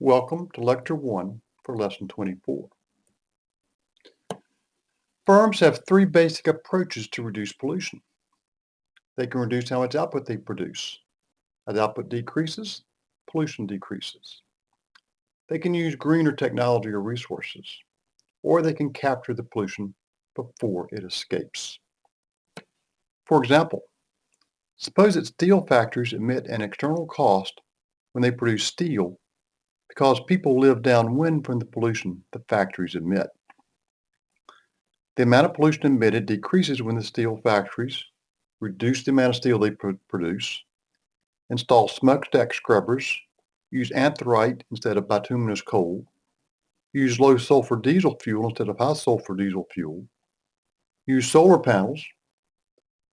Welcome to Lecture 1 for Lesson 24. Firms have three basic approaches to reduce pollution. They can reduce how much output they produce. As output decreases, pollution decreases. They can use greener technology or resources, or they can capture the pollution before it escapes. For example, suppose that steel factories emit an external cost when they produce steel because people live downwind from the pollution the factories emit. The amount of pollution emitted decreases when the steel factories reduce the amount of steel they produce, install smokestack scrubbers, use anthracite instead of bituminous coal, use low sulfur diesel fuel instead of high sulfur diesel fuel, use solar panels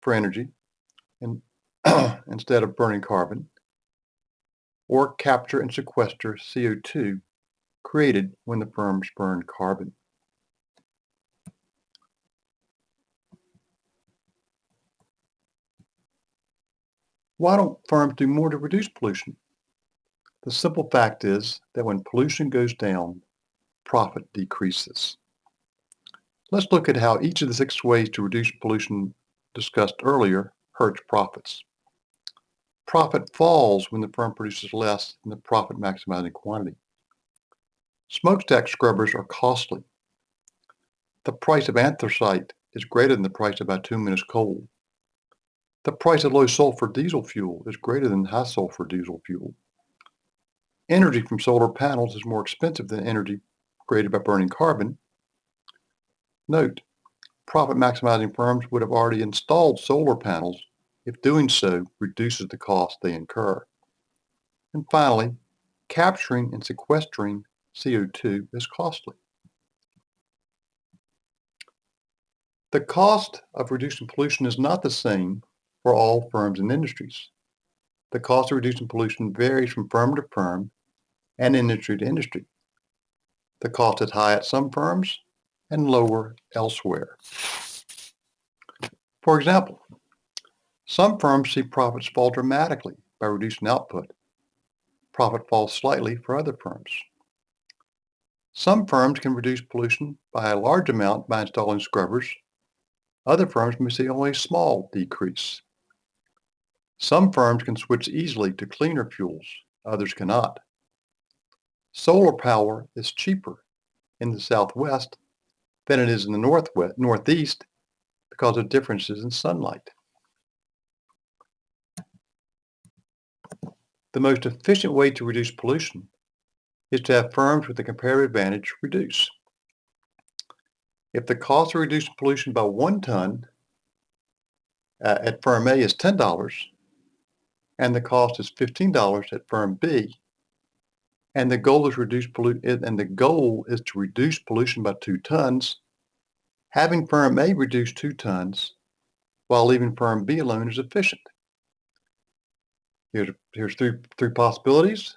for energy and instead of burning carbon, or capture and sequester CO2 created when the firms burn carbon. Why don't firms do more to reduce pollution? The simple fact is that when pollution goes down, profit decreases. Let's look at how each of the 6 ways to reduce pollution discussed earlier hurts profits. Profit falls when the firm produces less than the profit maximizing quantity. Smokestack scrubbers are costly. The price of anthracite is greater than the price of bituminous coal. The price of low sulfur diesel fuel is greater than high sulfur diesel fuel. Energy from solar panels is more expensive than energy created by burning carbon. Note, profit maximizing firms would have already installed solar panels if doing so reduces the cost they incur. And finally, capturing and sequestering CO2 is costly. The cost of reducing pollution is not the same for all firms and industries. The cost of reducing pollution varies from firm to firm and industry to industry. The cost is high at some firms and lower elsewhere. For example, some firms see profits fall dramatically by reducing output. Profit falls slightly for other firms. Some firms can reduce pollution by a large amount by installing scrubbers. Other firms may see only a small decrease. Some firms can switch easily to cleaner fuels. Others cannot. Solar power is cheaper in the Southwest than it is in the Northeast because of differences in sunlight. The most efficient way to reduce pollution is to have firms with a comparative advantage reduce. If the cost of reducing pollution by 1 ton at firm A is $10 and the cost is $15 at firm B, and the goal is to reduce pollution by 2 tons, having firm A reduce 2 tons while leaving firm B alone is efficient. Here's three possibilities.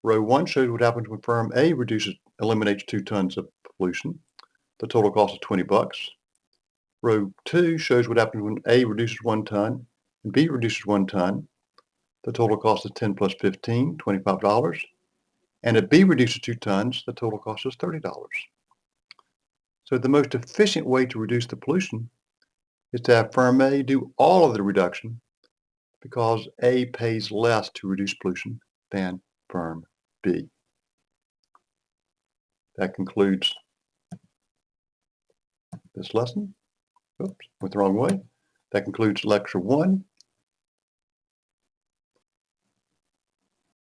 Row 1 shows what happens when firm A eliminates 2 tons of pollution. The total cost is $20. Row 2 shows what happens when A reduces 1 ton and B reduces 1 ton. The total cost is 10 plus 15, $25. And if B reduces 2 tons, the total cost is $30. So the most efficient way to reduce the pollution is to have firm A do all of the reduction because A pays less to reduce pollution than firm B. That concludes this lesson. Oops, went the wrong way. That concludes Lecture 1.